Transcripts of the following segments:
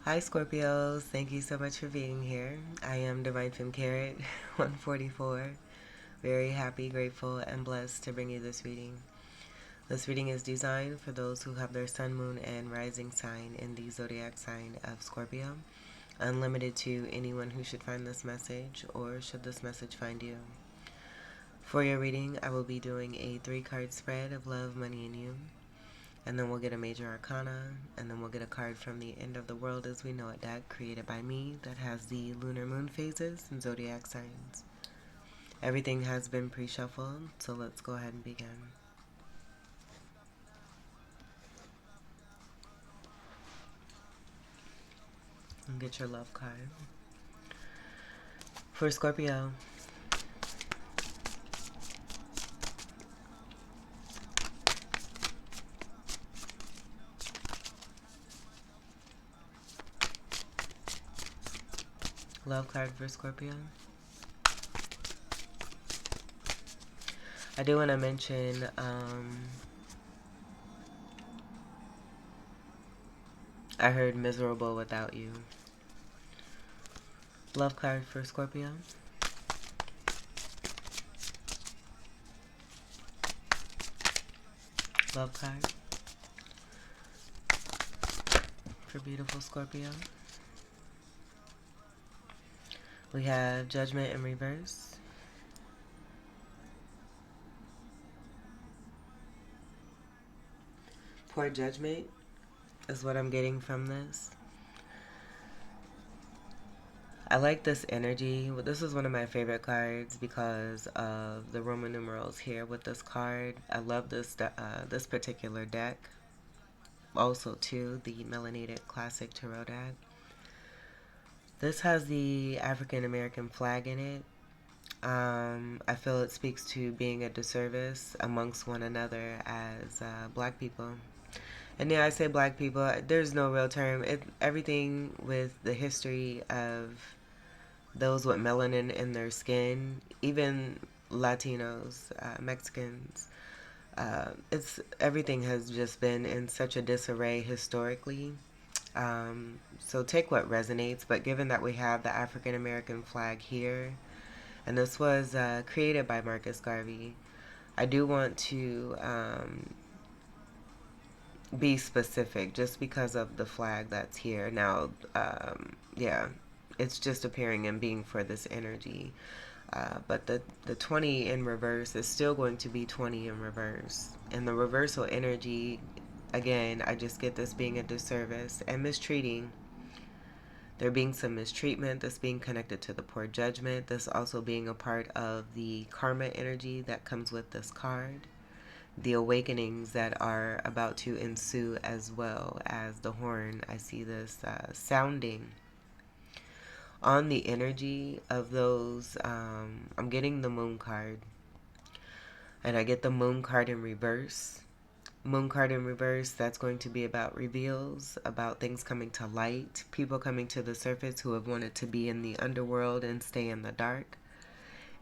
Hi Scorpios, thank you so much for being here. I am Divine Femme Carrot 144. Very happy, grateful, and blessed to bring you this reading. This reading is designed for those who have their sun, moon, and rising sign in the zodiac sign of Scorpio. Unlimited to anyone who should find this message or should this message find you. For your reading, I will be doing a 3-card spread of love, money, and you. And then we'll get a major arcana, and then we'll get a card from the End of the World as We Know It deck created by me that has the lunar moon phases and zodiac signs. Everything has been pre-shuffled, so let's go ahead and begin. And get your love card. For Scorpio, love card for Scorpio. I do want to mention, I heard miserable without you. Love card for Scorpio. Love card for beautiful Scorpio. We have Judgment in reverse. Poor judgment is what I'm getting from this. I like this energy. This is one of my favorite cards because of the Roman numerals here with this card. I love this particular deck. Also, too, the Melanated Classic Tarot deck. This has the African American flag in it. I feel it speaks to being a disservice amongst one another as black people. And yeah, I say black people. There's no real term. Everything with the history of those with melanin in their skin, even Latinos, Mexicans. It's everything has just been in such a disarray historically. So take what resonates. But given that we have the African American flag here, and this was created by Marcus Garvey, I do want to be specific just because of the flag that's here. Now, yeah, it's just appearing and being for this energy. But the 20 in reverse is still going to be 20 in reverse. And the reversal energy, again, I just get this being a disservice and mistreating. There being some mistreatment, this being connected to the poor judgment, this also being a part of the karma energy that comes with this card. The awakenings that are about to ensue as well as the horn. I see this sounding on the energy of those. I'm getting the moon card, and I get the moon card in reverse. Moon card in reverse, that's going to be about reveals, about things coming to light, people coming to the surface who have wanted to be in the underworld and stay in the dark.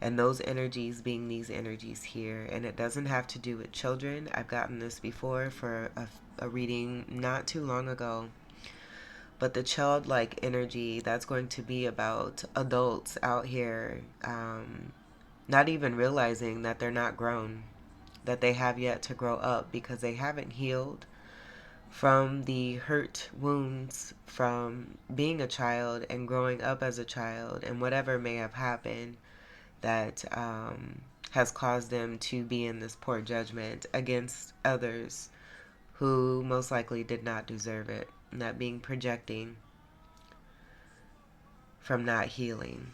And those energies being these energies here. And it doesn't have to do with children. I've gotten this before for a reading not too long ago. But the childlike energy, that's going to be about adults out here not even realizing that they're not grown, that they have yet to grow up because they haven't healed from the hurt wounds from being a child and growing up as a child and whatever may have happened that has caused them to be in this poor judgment against others who most likely did not deserve it. And that being projecting from not healing.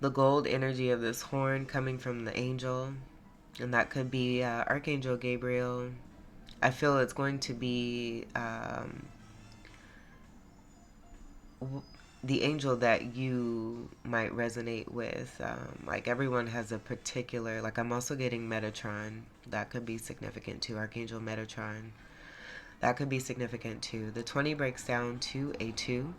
The gold energy of this horn coming from the angel, and that could be Archangel Gabriel. I feel it's going to be the angel that you might resonate with. Like everyone has a particular, like I'm also getting Metatron. That could be significant too. Archangel Metatron. That could be significant too. The 20 breaks down to a 2.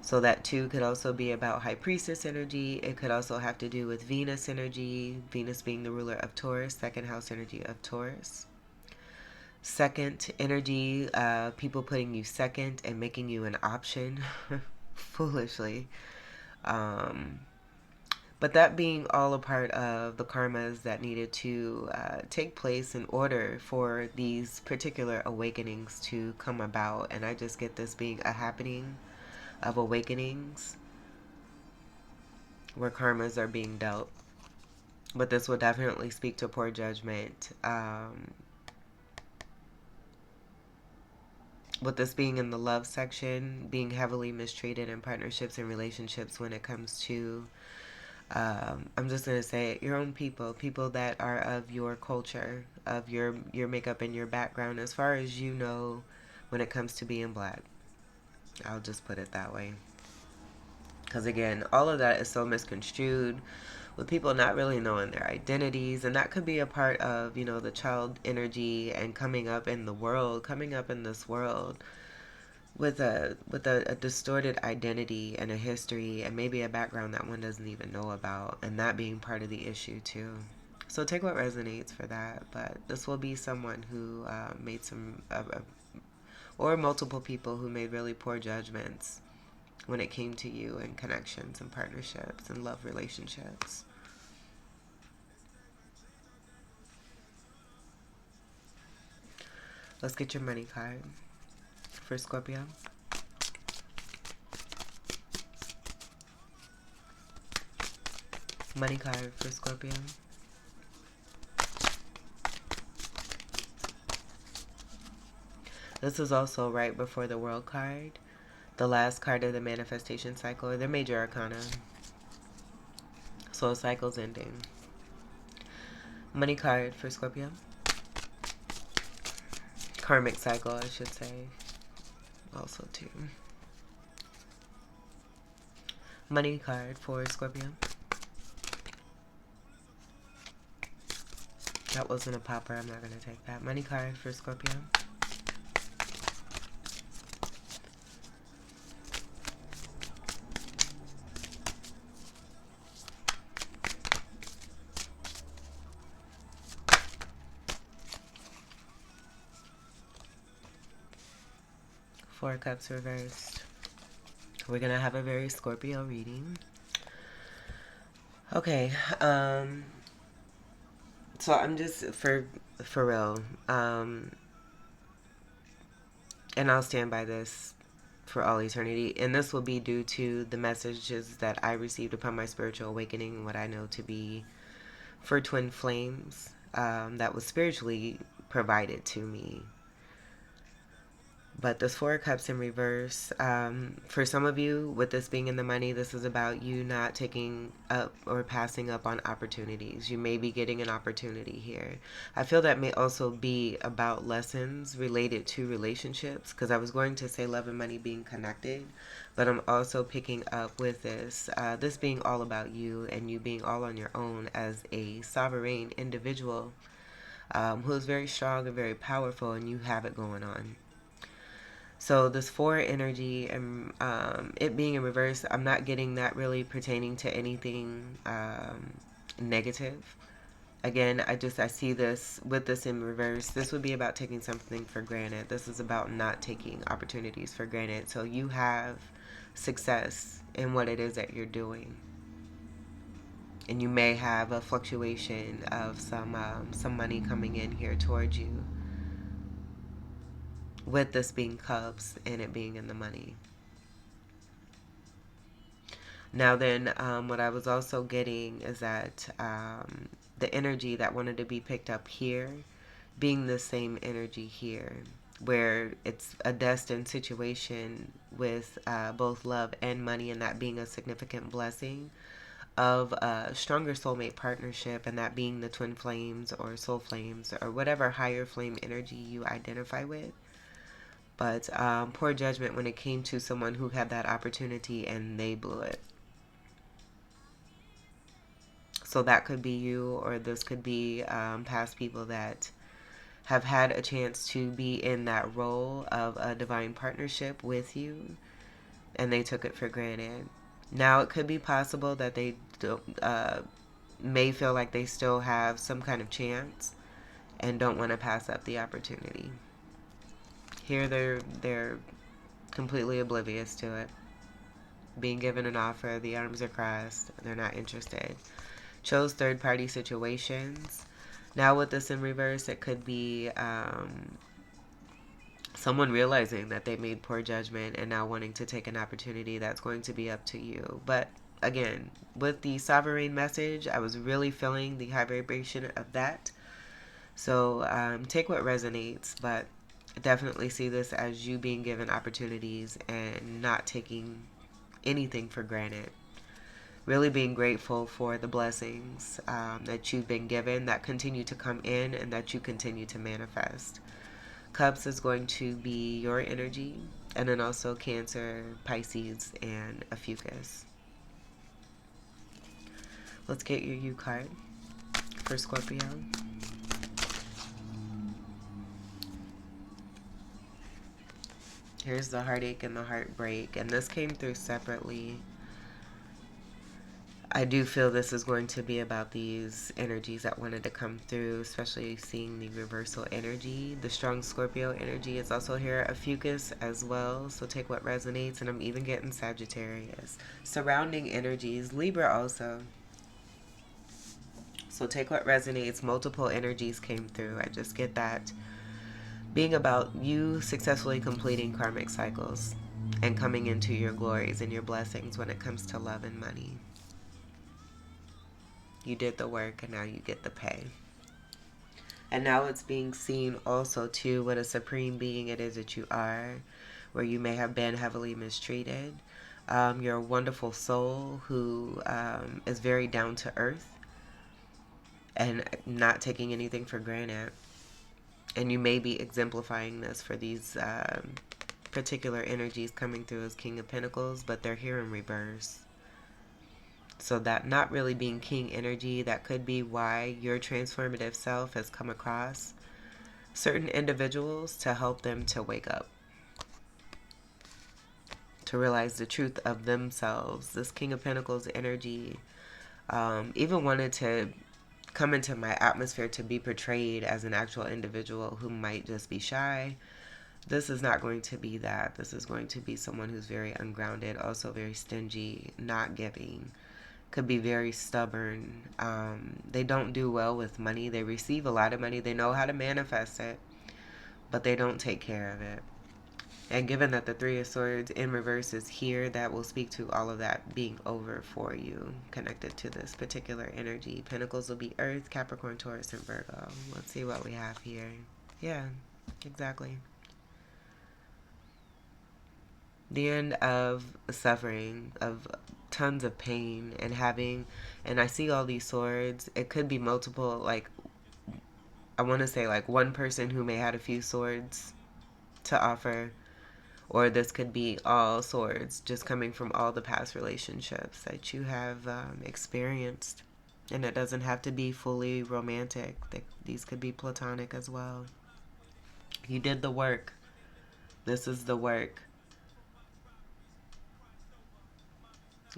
So that 2 could also be about High Priestess energy. It could also have to do with Venus energy. Venus being the ruler of Taurus, second house energy of Taurus. Second energy, people putting you second and making you an option foolishly. Um, but that being all a part of the karmas that needed to take place in order for these particular awakenings to come about. And I just get this being a happening of awakenings where karmas are being dealt. But this will definitely speak to poor judgment. With this being in the love section, being heavily mistreated in partnerships and relationships when it comes to, I'm just going to say it, your own people, people that are of your culture, of your makeup and your background, as far as you know when it comes to being black. I'll just put it that way. Because again, all of that is so misconstrued with people not really knowing their identities. And that could be a part of, the child energy and coming up in the world, coming up in this world with a distorted identity and a history and maybe a background that one doesn't even know about, and that being part of the issue too. So take what resonates for that. But this will be someone who made some or multiple people who made really poor judgments when it came to you and connections and partnerships and love relationships. Let's get your money card for Scorpio. Money card for Scorpio. This is also right before the World card, the last card of the manifestation cycle, or the major arcana. So a cycle's ending. Money card for Scorpio. Karmic cycle, I should say. Also too. Money card for Scorpio. That wasn't a popper. I'm not going to take that. Money card for Scorpio. Four Cups reversed. We're going to have a very Scorpio reading. Okay. So I'm just, for real, and I'll stand by this for all eternity, and this will be due to the messages that I received upon my spiritual awakening, what I know to be for twin flames, that was spiritually provided to me. But this Four of Cups in reverse, for some of you, with this being in the money, this is about you not taking up or passing up on opportunities. You may be getting an opportunity here. I feel that may also be about lessons related to relationships, because I was going to say love and money being connected, but I'm also picking up with this being all about you and you being all on your own as a sovereign individual who is very strong and very powerful, and you have it going on. So this four energy and it being in reverse, I'm not getting that really pertaining to anything negative. Again, I see this with this in reverse. This would be about taking something for granted. This is about not taking opportunities for granted. So you have success in what it is that you're doing. And you may have a fluctuation of some money coming in here towards you, with this being cups and it being in the money. Now then, what I was also getting is that the energy that wanted to be picked up here being the same energy here, where it's a destined situation with both love and money, and that being a significant blessing of a stronger soulmate partnership, and that being the twin flames or soul flames or whatever higher flame energy you identify with. But poor judgment when it came to someone who had that opportunity and they blew it. So that could be you, or this could be past people that have had a chance to be in that role of a divine partnership with you, and they took it for granted. Now it could be possible that they may feel like they still have some kind of chance and don't want to pass up the opportunity. Here they're completely oblivious to it. Being given an offer, the arms are crossed, they're not interested. Chose third party situations. Now with this in reverse, it could be someone realizing that they made poor judgment and now wanting to take an opportunity that's going to be up to you. But again, with the sovereign message, I was really feeling the high vibration of that. So take what resonates, but definitely see this as you being given opportunities and not taking anything for granted. Really being grateful for the blessings that you've been given that continue to come in and that you continue to manifest. Cups is going to be your energy, and then also Cancer, Pisces, and a Fucus. Let's get your U card for Scorpio. Here's the heartache and the heartbreak, and this came through separately. I do feel this is going to be about these energies that wanted to come through, especially seeing the reversal energy. The strong Scorpio energy is also here, a Fucus as well, so take what resonates, and I'm even getting Sagittarius. Surrounding energies, Libra also. So take what resonates, multiple energies came through. I just get that being about you successfully completing karmic cycles and coming into your glories and your blessings when it comes to love and money. You did the work and now you get the pay. And now it's being seen also too what a supreme being it is that you are, where you may have been heavily mistreated. You're a wonderful soul who is very down to earth and not taking anything for granted. And you may be exemplifying this for these particular energies coming through as King of Pentacles, but they're here in reverse. So that not really being king energy, that could be why your transformative self has come across certain individuals to help them to wake up, to realize the truth of themselves. This King of Pentacles energy even wanted to come into my atmosphere to be portrayed as an actual individual who might just be shy. This is not going to be that. This is going to be someone who's very ungrounded, also very stingy, not giving. Could be very stubborn. They don't do well with money. They receive a lot of money. They know how to manifest it, but they don't take care of it. And given that the Three of Swords in reverse is here, that will speak to all of that being over for you, connected to this particular energy. Pentacles will be Earth, Capricorn, Taurus, and Virgo. Let's see what we have here. Yeah, exactly. The end of suffering, of tons of pain and having, and I see all these swords. It could be multiple, like, I want to say like one person who may had a few swords to offer, or this could be all swords just coming from all the past relationships that you have experienced. And it doesn't have to be fully romantic. These could be platonic as well. You did the work. This is the work.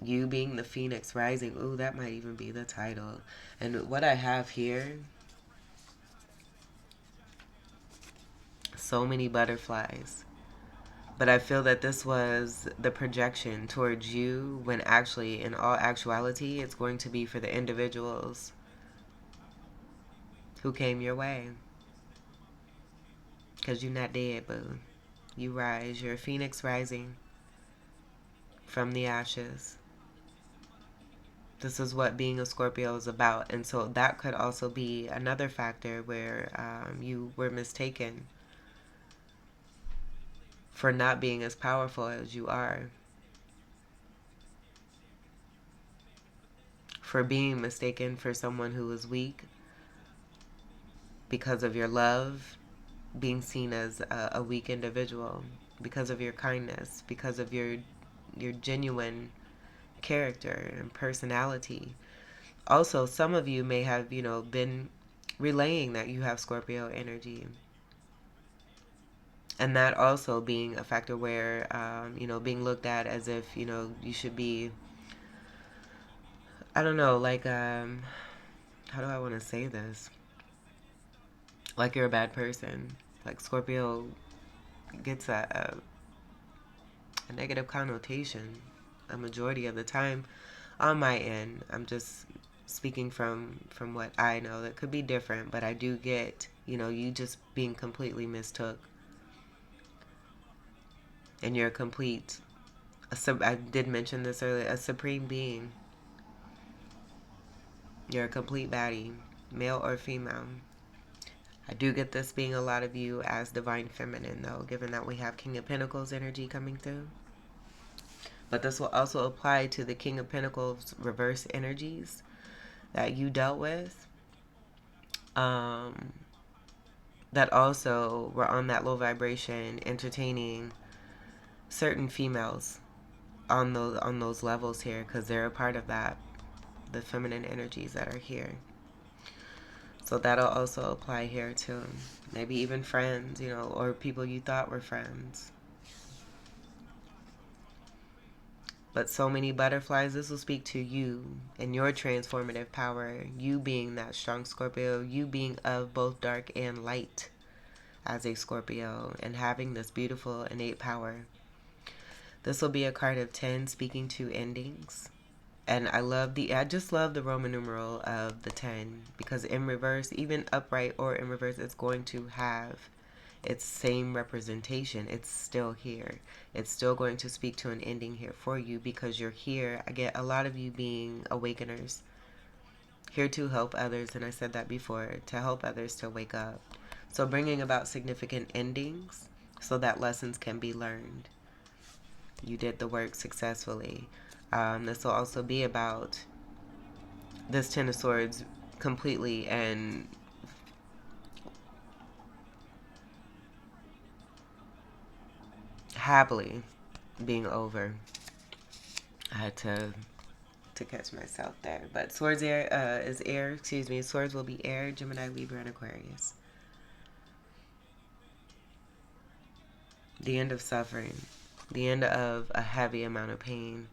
You being the phoenix rising. Ooh, that might even be the title. And what I have here, so many butterflies. But I feel that this was the projection towards you, when actually, in all actuality, it's going to be for the individuals who came your way. Because you're not dead, boo. You rise. You're a phoenix rising from the ashes. This is what being a Scorpio is about. And so that could also be another factor where you were mistaken for not being as powerful as you are. For being mistaken for someone who is weak because of your love, being seen as a weak individual, because of your kindness, because of your genuine character and personality. Also, some of you may have, been relaying that you have Scorpio energy. And that also being a factor where, being looked at as if, you should be, I don't know, like, how do I want to say this? like you're a bad person. Like Scorpio gets a negative connotation a majority of the time on my end. I'm just speaking from what I know. That could be different, but I do get, you just being completely mistook, and you're a complete. I did mention this earlier. A supreme being. You're a complete baddie, male or female. I do get this being a lot of you as divine feminine, though, given that we have King of Pentacles energy coming through. But this will also apply to the King of Pentacles reverse energies that you dealt with. Um, that also were on that low vibration, entertaining certain females on those levels here, because they're a part of that, the feminine energies that are here. So that'll also apply here too. Maybe even friends, or people you thought were friends. But so many butterflies, this will speak to you and your transformative power. You being that strong Scorpio, you being of both dark and light as a Scorpio, and having this beautiful innate power. This will be a card of 10, speaking to endings. And I just love the Roman numeral of the 10, because in reverse, even upright or in reverse, it's going to have its same representation. It's still here. It's still going to speak to an ending here for you, because you're here. I get a lot of you being awakeners, here to help others, and I said that before, to help others to wake up. So bringing about significant endings so that lessons can be learned. You did the work successfully. This will also be about this Ten of Swords completely and happily being over. I had to catch myself there. But Swords air is air. Excuse me. Swords will be air, Gemini, Libra, and Aquarius. The end of suffering. The end of a heavy amount of pain.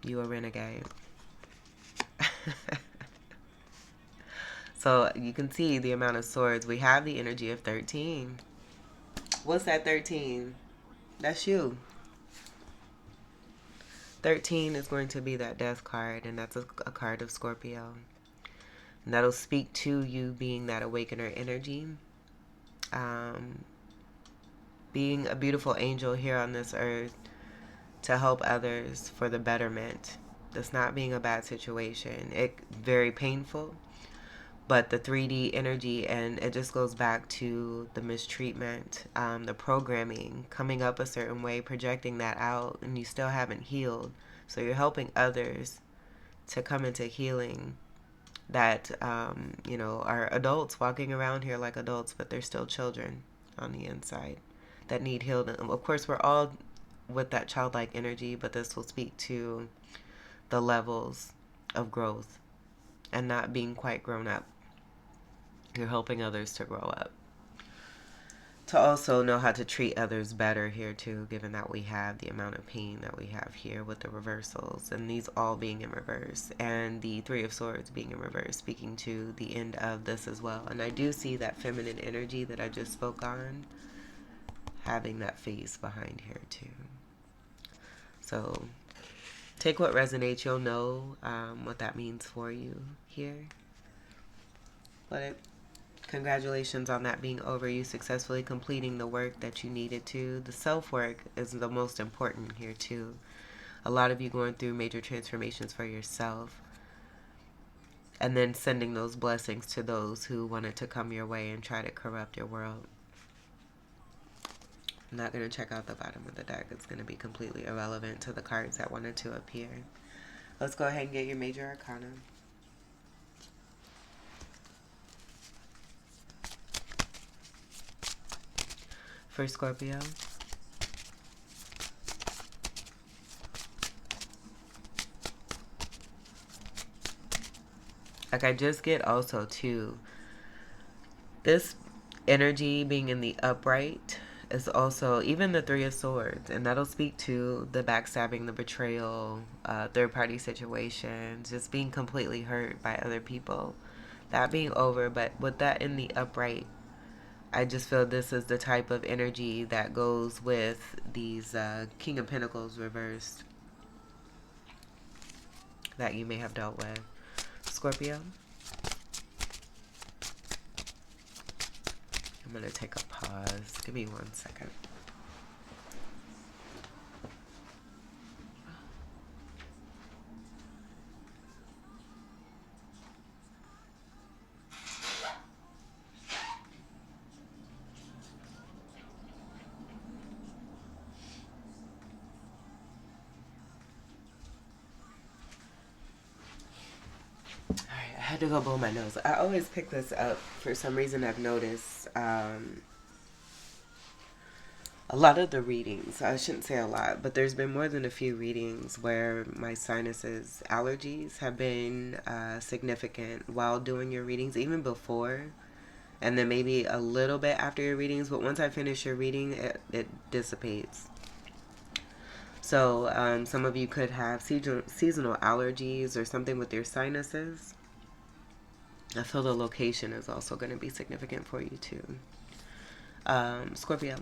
You a renegade. So you can see the amount of swords. We have the energy of 13. What's that 13? That's you. 13 is going to be that death card, and that's a card of Scorpio. And that'll speak to you being that awakener energy. Being a beautiful angel here on this earth to help others for the betterment. That's not being a bad situation. It very painful, but the 3D energy, and it just goes back to the mistreatment, the programming, coming up a certain way, projecting that out, and you still haven't healed. So you're helping others to come into healing that, are adults walking around here like adults, but they're still children on the inside that need healed. And of course, we're all with that childlike energy, but this will speak to the levels of growth and not being quite grown up. You're helping others to grow up, to also know how to treat others better here too, given that we have the amount of pain that we have here with the reversals, and these all being in reverse, and the Three of Swords being in reverse, speaking to the end of this as well. And I do see that feminine energy that I just spoke on having that face behind here too. So take what resonates. You'll know what that means for you here. But congratulations on that being over. You successfully completing the work that you needed to. The self-work is the most important here too. A lot of you going through major transformations for yourself, and then sending those blessings to those who wanted to come your way and try to corrupt your world. I'm not going to check out the bottom of the deck. It's going to be completely irrelevant to the cards that wanted to appear. Let's go ahead and get your major arcana. For Scorpio. Like, I just get also too, this energy being in the upright is also even the Three of Swords, and that'll speak to the backstabbing, the betrayal, third party situations, just being completely hurt by other people. That being over, but with that in the upright, I just feel this is the type of energy that goes with these King of Pentacles reversed that you may have dealt with. Scorpio, I'm going to take a pause. Give me 1 second. Alright, I had to go blow my nose. I always pick this up. For some reason, I've noticed a lot of the readings, I shouldn't say a lot, but there's been more than a few readings where my sinuses, allergies have been significant while doing your readings, even before, and then maybe a little bit after your readings, but once I finish your reading, it dissipates. So some of you could have seasonal allergies or something with your sinuses. I feel the location is also going to be significant for you too. Scorpio,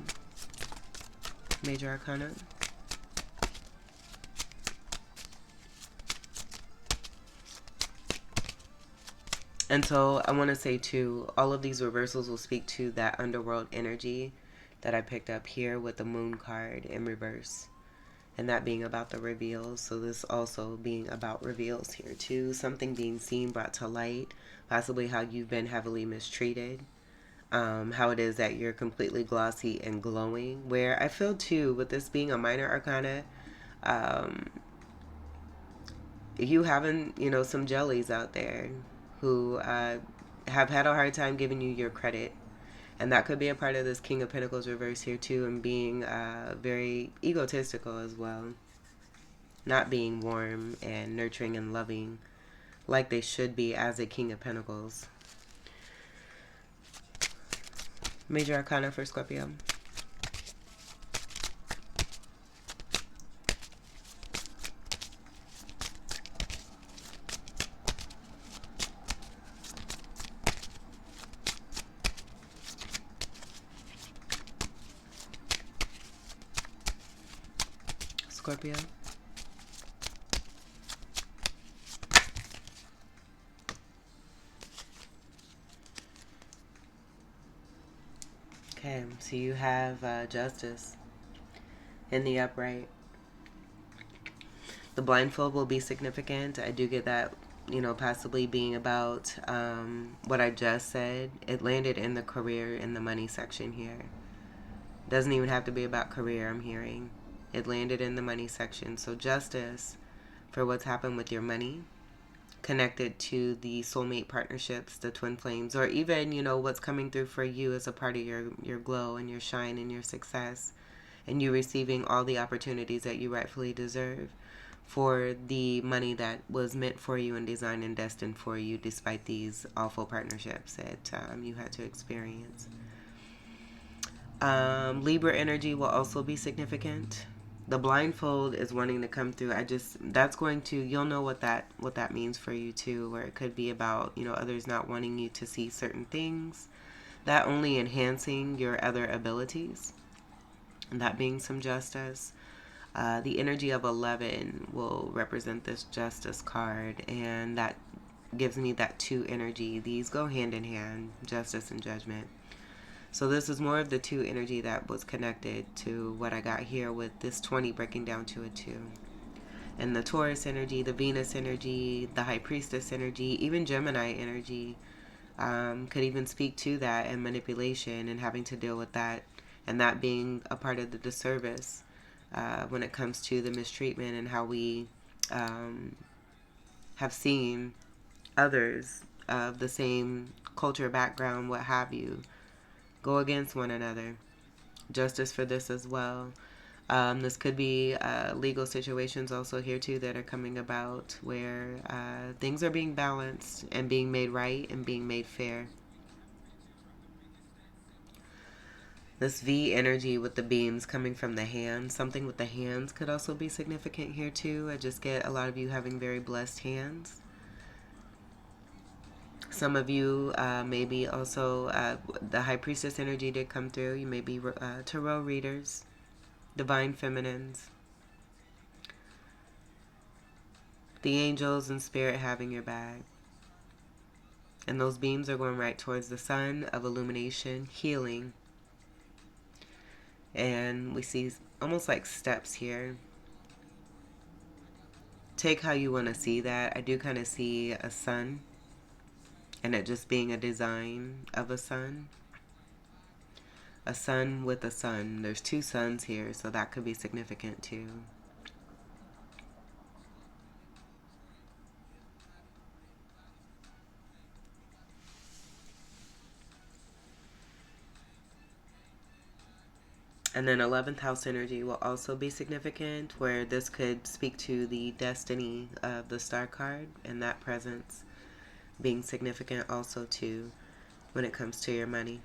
Major Arcana. And so I want to say too, all of these reversals will speak to that underworld energy that I picked up here with the Moon card in reverse. And that being about the reveals. So this also being about reveals here too. Something being seen, brought to light. Possibly how you've been heavily mistreated. How it is that you're completely glossy and glowing. Where I feel too, with this being a minor arcana, you having, some jellies out there who have had a hard time giving you your credit. And that could be a part of this King of Pentacles reverse here too, and being very egotistical as well. Not being warm and nurturing and loving like they should be as a King of Pentacles. Major Arcana for Scorpio. Scorpio. Okay, so you have Justice in the upright. The blindfold will be significant. I do get that, possibly being about what I just said. It landed in the career in the money section here. Doesn't even have to be about career, I'm hearing. It landed in the money section. So justice for what's happened with your money, connected to the soulmate partnerships, the twin flames, or even, what's coming through for you as a part of your glow and your shine and your success, and you receiving all the opportunities that you rightfully deserve for the money that was meant for you and designed and destined for you, despite these awful partnerships that you had to experience. Libra energy will also be significant. The blindfold is wanting to come through. That's going to, you'll know what that means for you too, where it could be about, others not wanting you to see certain things, that only enhancing your other abilities, and that being some justice. The energy of 11 will represent this justice card, and that gives me that 2 energy. These go hand in hand, justice and judgment. So this is more of the 2 energy that was connected to what I got here with this 20 breaking down to a 2. And the Taurus energy, the Venus energy, the High Priestess energy, even Gemini energy could even speak to that, and manipulation and having to deal with that, and that being a part of the disservice when it comes to the mistreatment and how we have seen others of the same culture, background, what have you, go against one another. Justice for this as well. This could be legal situations also here too that are coming about where things are being balanced and being made right and being made fair. This V energy with the beams coming from the hands. Something with the hands could also be significant here too. I just get a lot of you having very blessed hands. Some of you maybe also, the High Priestess energy did come through. You may be tarot readers, divine feminines, the angels and spirit having your back. And those beams are going right towards the sun of illumination, healing. And we see almost like steps here. Take how you want to see that. I do kind of see a sun, and it just being a design of a sun. A sun with a sun. There's two suns here, so that could be significant too. And then 11th house energy will also be significant, where this could speak to the destiny of the star card and that presence being significant also too when it comes to your money.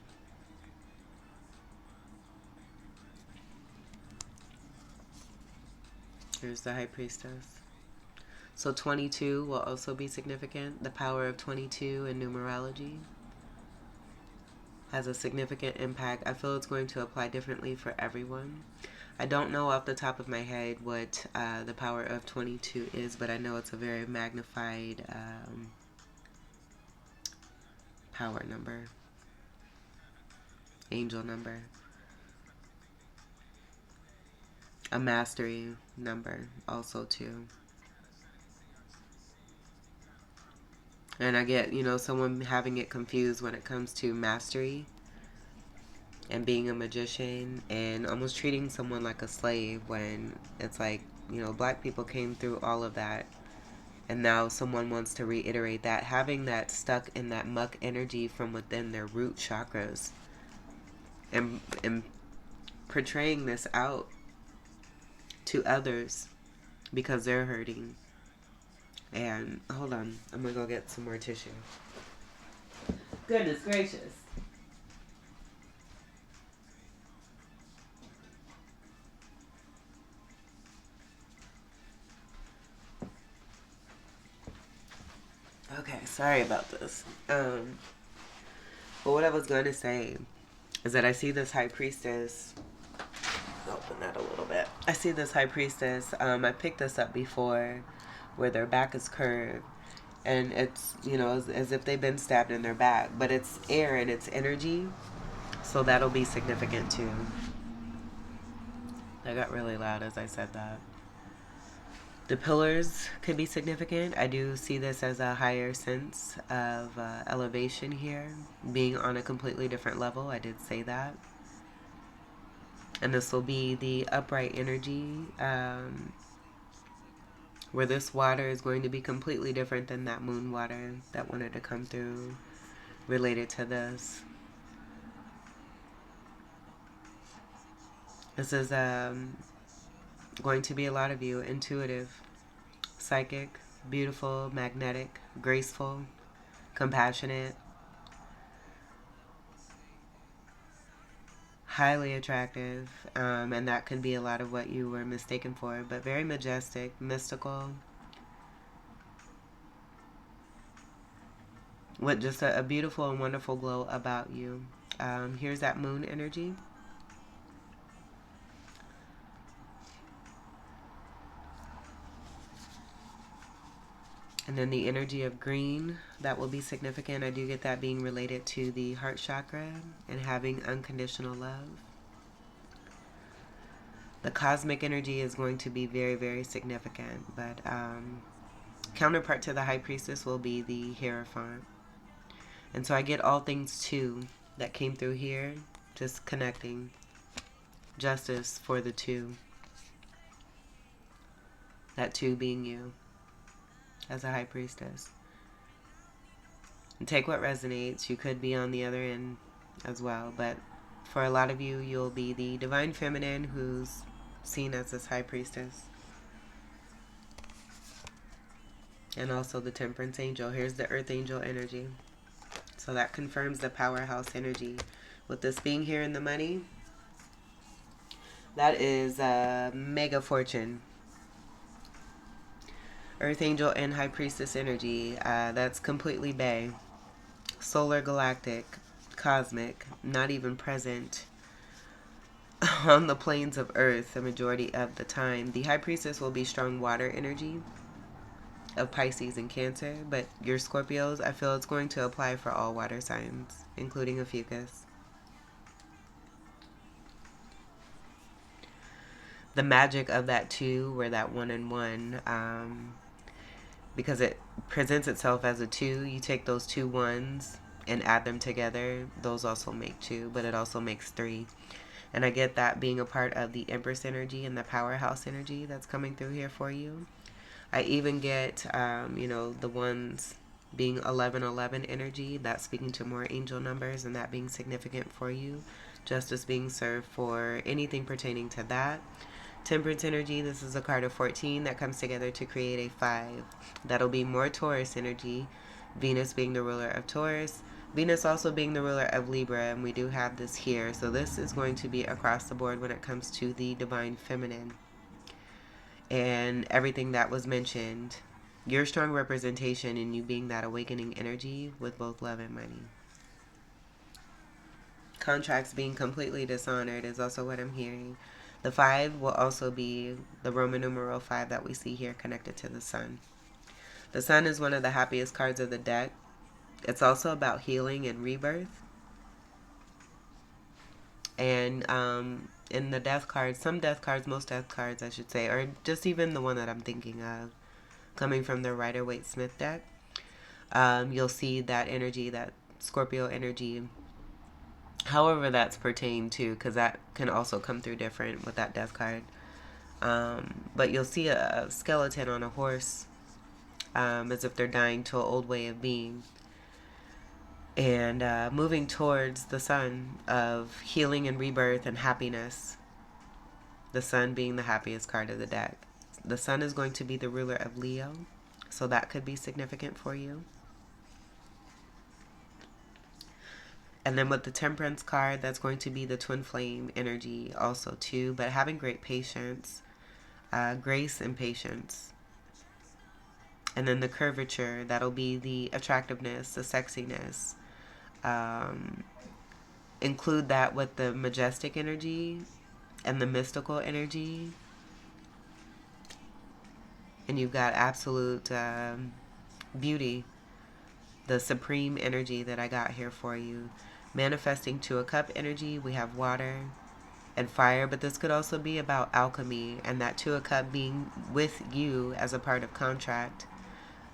Here's the High Priestess. So 22 will also be significant. The power of 22 in numerology has a significant impact. I feel it's going to apply differently for everyone. I don't know off the top of my head what the power of 22 is, but I know it's a very magnified power number, angel number, a mastery number also too. And I get, someone having it confused when it comes to mastery and being a magician and almost treating someone like a slave, when it's like, black people came through all of that. And now someone wants to reiterate that, having that stuck in that muck energy from within their root chakras and portraying this out to others because they're hurting. And hold on, I'm gonna go get some more tissue. Goodness gracious. Okay, sorry about this. But what I was going to say is that I see this High Priestess. Open that a little bit. I see this High Priestess. I picked this up before, where their back is curved, and it's, as if they've been stabbed in their back, but it's air and it's energy, so that'll be significant too. That got really loud as I said that. The pillars could be significant. I do see this as a higher sense of elevation here, being on a completely different level. I did say that. And this will be the upright energy, where this water is going to be completely different than that moon water that wanted to come through related to this. This is going to be a lot of you intuitive, psychic, beautiful, magnetic, graceful, compassionate, highly attractive, and that can be a lot of what you were mistaken for, but very majestic, mystical, with just a beautiful and wonderful glow about you. Here's that moon energy. And then the energy of green, that will be significant. I do get that being related to the heart chakra and having unconditional love. The cosmic energy is going to be very, very significant. But counterpart to the High Priestess will be the Hierophant. And so I get all things two that came through here, just connecting. Justice for the two. That two being you as a High Priestess. And take what resonates. You could be on the other end as well, but for a lot of you, you'll be the Divine Feminine who's seen as this High Priestess. And also the Temperance Angel. Here's the Earth Angel energy. So that confirms the powerhouse energy. With this being here in the money, that is a mega fortune. Earth Angel and High Priestess energy, that's completely bae. solar, galactic, cosmic, not even present on the planes of Earth the majority of the time. The High Priestess will be strong water energy of Pisces and Cancer, but your Scorpios, I feel it's going to apply for all water signs, including Ophiuchus. The magic of that two, where that one and one, because it presents itself as a two, you take those two ones and add them together, those also make two, but it also makes three. And I get that being a part of the Empress energy and the powerhouse energy that's coming through here for you. I even get, the ones being 1111 energy, that's speaking to more angel numbers and that being significant for you. Justice being served for anything pertaining to that. Temperance energy, this is a card of 14 that comes together to create a 5. That'll be more Taurus energy. Venus being the ruler of Taurus. Venus also being the ruler of Libra, and we do have this here. So this is going to be across the board when it comes to the divine feminine. And everything that was mentioned. Your strong representation in you being that awakening energy with both love and money. Contracts being completely dishonored is also what I'm hearing. The 5 will also be the Roman numeral 5 that we see here connected to the Sun. The Sun is one of the happiest cards of the deck. It's also about healing and rebirth. And in the death cards, some death cards, most death cards I should say, or just even the one that I'm thinking of, coming from the Rider-Waite-Smith deck, you'll see that energy, that Scorpio energy, however that's pertained to, because that can also come through different with that death card. But you'll see a skeleton on a horse, as if they're dying to an old way of being, and moving towards the Sun of healing and rebirth and happiness. The Sun being the happiest card of the deck. The Sun is going to be the ruler of Leo, so that could be significant for you. And then with the Temperance card, that's going to be the twin flame energy also too, but having great patience, grace and patience. And then the curvature, that'll be the attractiveness, the sexiness. Include that with the majestic energy and the mystical energy. And you've got absolute beauty, the supreme energy that I got here for you. Manifesting to a cup energy, we have water and fire, but this could also be about alchemy, and that to a cup being with you as a part of contract,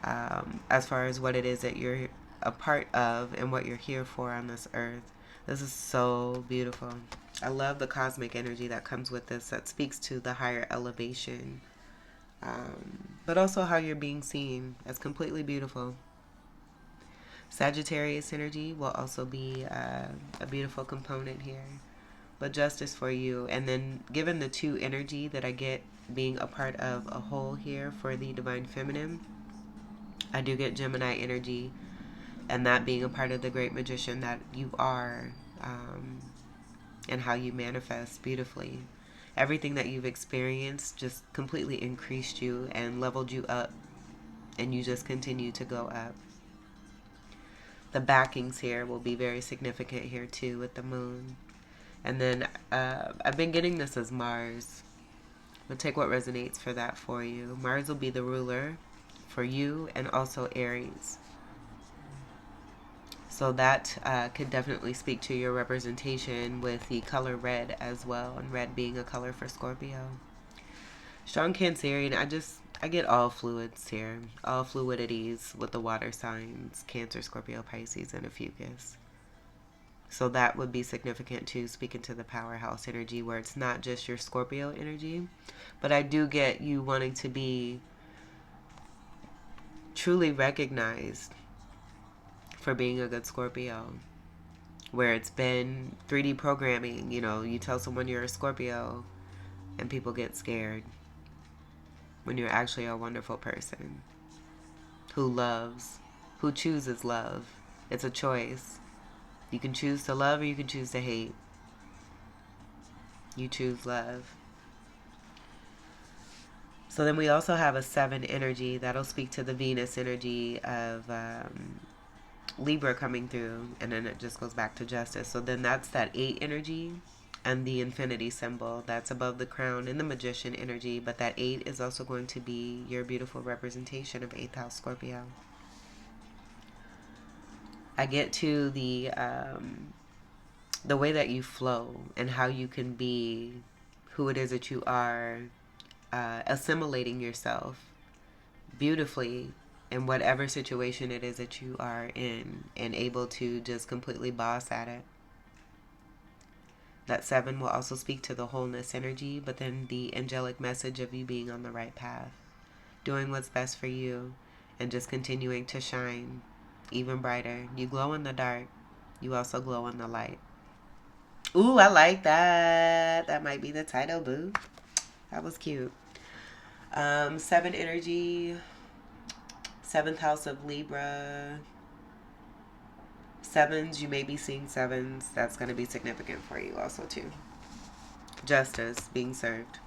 as far as what it is that you're a part of and what you're here for on this earth. This is so beautiful. I love the cosmic energy that comes with this, that speaks to the higher elevation, but also how you're being seen as completely beautiful. Sagittarius energy will also be a beautiful component here. But justice for you. And then given the 2 energy that I get being a part of a whole here for the divine feminine, I do get Gemini energy, and that being a part of the great magician that you are, and how you manifest beautifully. Everything that you've experienced just completely increased you and leveled you up, and you just continue to go up. The backings here will be very significant here too with the moon. And then I've been getting this as Mars. But take what resonates for that for you. Mars will be the ruler for you and also Aries. So that could definitely speak to your representation with the color red as well. And red being a color for Scorpio. Strong Cancerian, I get all fluids here. All fluidities with the water signs. Cancer, Scorpio, Pisces, and Ophiuchus. So that would be significant too, speaking to the powerhouse energy, where it's not just your Scorpio energy, but I do get you wanting to be truly recognized for being a good Scorpio, where it's been 3D programming. You tell someone you're a Scorpio and people get scared, when you're actually a wonderful person who loves, who chooses love. It's a choice. You can choose to love or you can choose to hate. You choose love. So then we also have a 7 energy that'll speak to the Venus energy of Libra coming through, and then it just goes back to justice. So then that's that 8 energy and the infinity symbol that's above the crown and the magician energy. But that 8 is also going to be your beautiful representation of 8th house Scorpio. I get to the way that you flow and how you can be who it is that you are, assimilating yourself beautifully in whatever situation it is that you are in, and able to just completely boss at it. That 7 will also speak to the wholeness energy, but then the angelic message of you being on the right path, doing what's best for you, and just continuing to shine even brighter. You glow in the dark, you also glow in the light. Ooh, I like that. That might be the title, boo. That was cute. 7 energy, 7th house of Libra. 7s, you may be seeing 7s. That's going to be significant for you also too. Justice being served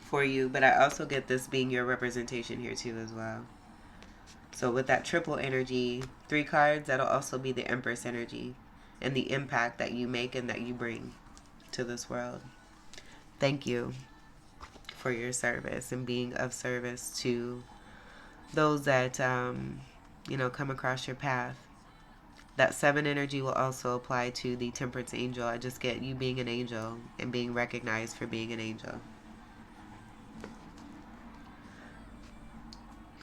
for you, but I also get this being your representation here too as well. So with that triple energy, 3 cards, that'll also be the Empress energy and the impact that you make and that you bring to this world. Thank you for your service and being of service to those that come across your path. That 7 energy will also apply to the Temperance angel. I just get you being an angel and being recognized for being an angel.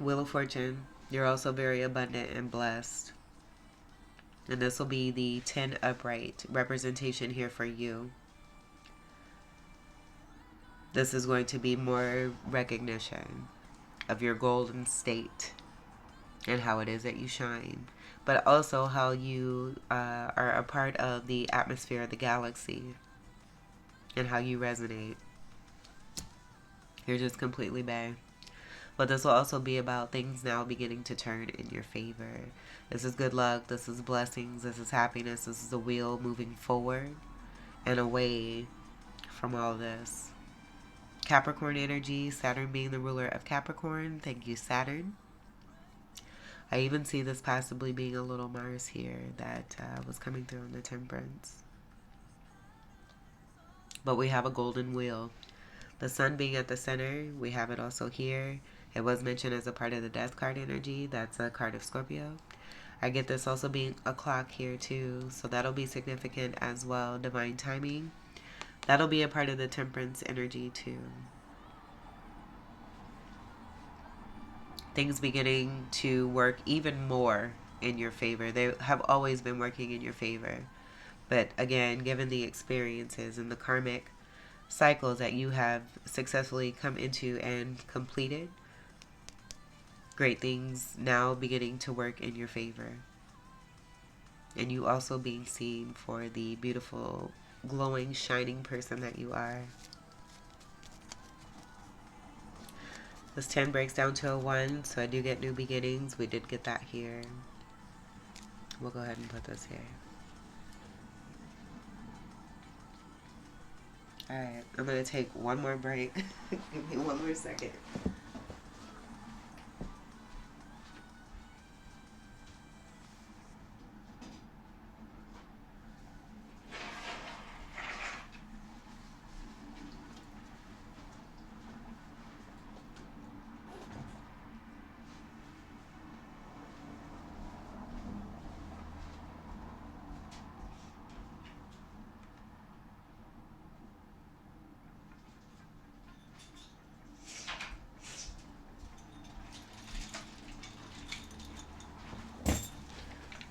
Wheel of Fortune, you're also very abundant and blessed. And this will be the 10 upright representation here for you. This is going to be more recognition of your golden state and how it is that you shine, but also how you are a part of the atmosphere of the galaxy and how you resonate. You're just completely bae. But this will also be about things now beginning to turn in your favor. This is good luck. This is blessings. This is happiness. This is a wheel moving forward and away from all this. Capricorn energy, Saturn being the ruler of Capricorn. Thank you, Saturn. I even see this possibly being a little Mars here that was coming through on the Temperance. But we have a golden wheel. The sun being at the center, we have it also here. It was mentioned as a part of the death card energy. That's a card of Scorpio. I get this also being a clock here too. So that'll be significant as well. Divine timing. That'll be a part of the Temperance energy too. Things beginning to work even more in your favor. They have always been working in your favor. But again, given the experiences and the karmic cycles that you have successfully come into and completed, great things now beginning to work in your favor. And you also being seen for the beautiful, glowing, shining person that you are. This 10 breaks down to a 1, so I do get new beginnings. We did get that here. We'll go ahead and put this here. Alright, I'm going to take one more break. Give me one more second.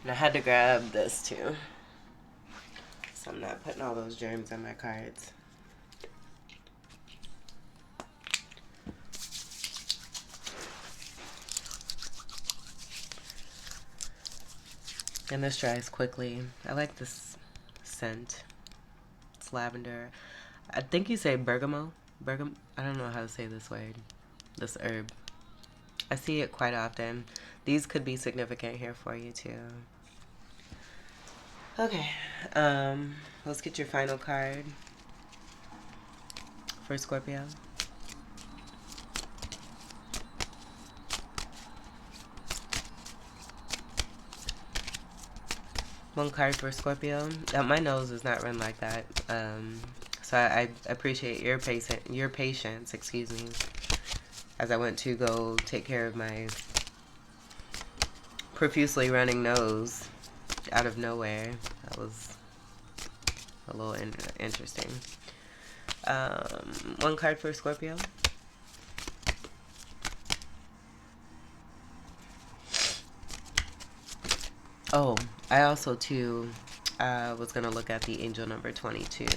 And I had to grab this too, so I'm not putting all those germs on my cards. And this dries quickly. I like this scent. It's lavender. I think you say bergamot. I don't know how to say this word. This herb. I see it quite often. These could be significant here for you too. Okay. Let's get your final card for Scorpio. One card for Scorpio. My nose is not run like that. So I appreciate your patience, excuse me, as I went to go take care of my profusely running nose out of nowhere. That was a little interesting. One card for Scorpio. Oh, I also too was going to look at the angel number 22.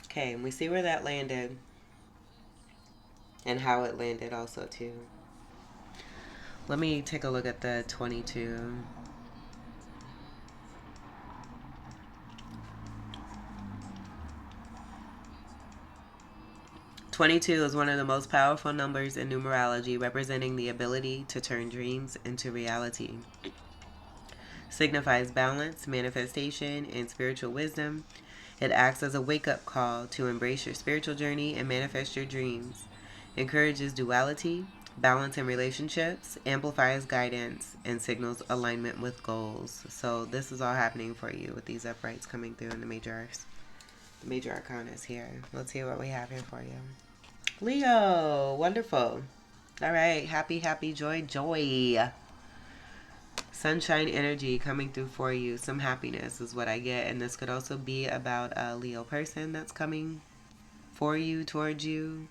Okay, and we see where that landed and how it landed also too. Let me take a look at the 22. 22 is one of the most powerful numbers in numerology, representing the ability to turn dreams into reality. Signifies balance, manifestation, and spiritual wisdom. It acts as a wake-up call to embrace your spiritual journey and manifest your dreams. Encourages duality, balance in relationships, amplifies guidance, and signals alignment with goals. So this is all happening for you with these uprights coming through in the major arcana is here. Let's see what we have here for you. Leo, wonderful. All right, happy, joy. Sunshine energy coming through for you. Some happiness is what I get. And this could also be about a Leo person that's coming for you, towards you.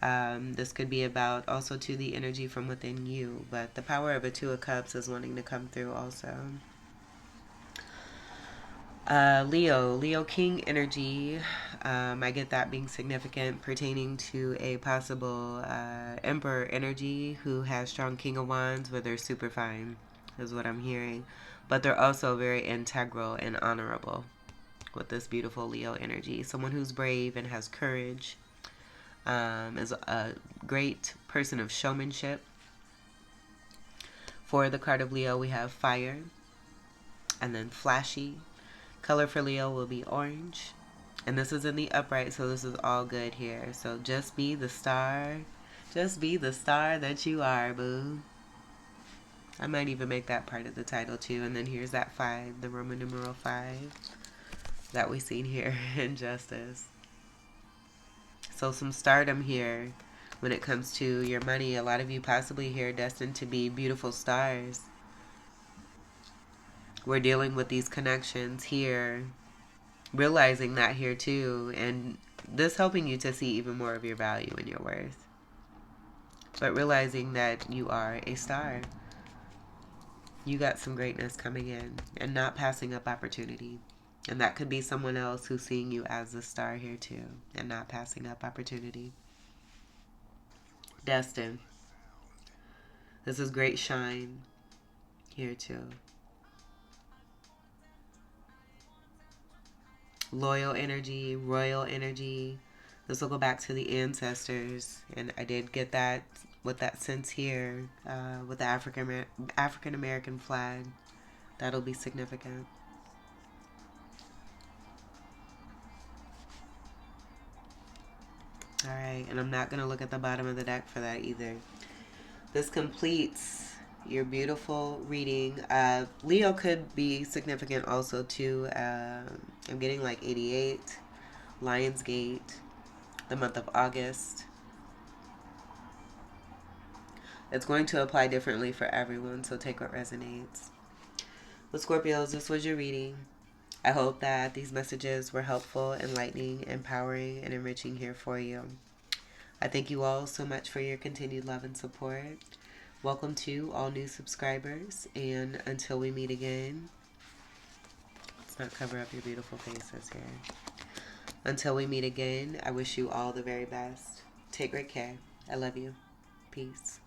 This could be about also to the energy from within you. But the power of a Two of Cups is wanting to come through also. Leo King energy. I get that being significant, pertaining to a possible Emperor energy who has strong King of Wands, where they're super fine, is what I'm hearing. But they're also very integral and honorable with this beautiful Leo energy. Someone who's brave and has courage, is a great person of showmanship. For the card of Leo, we have fire and then flashy. Color for Leo will be orange. And this is in the upright, so this is all good here. So just be the star. Just be the star that you are, boo. I might even make that part of the title too. And then here's that 5, the Roman numeral 5 that we seen here in Justice. So some stardom here when it comes to your money. A lot of you possibly here destined to be beautiful stars. We're dealing with these connections here, realizing that here too, and this helping you to see even more of your value and your worth. But realizing that you are a star. You got some greatness coming in and not passing up opportunity. And that could be someone else who's seeing you as a star here too and not passing up opportunity. Destined. This is great shine here too. Loyal energy, royal energy. This will go back to the ancestors. And I did get that with that sense here with the African American flag. That'll be significant. All right, and I'm not going to look at the bottom of the deck for that either. This completes your beautiful reading. Leo could be significant also too. I'm getting like 88, Lionsgate, the month of August. It's going to apply differently for everyone, so take what resonates. With Scorpios, this was your reading. I hope that these messages were helpful, enlightening, empowering, and enriching here for you. I thank you all so much for your continued love and support. Welcome to all new subscribers, and until we meet again, let's not cover up your beautiful faces here. Until we meet again, I wish you all the very best. Take great care. I love you. Peace.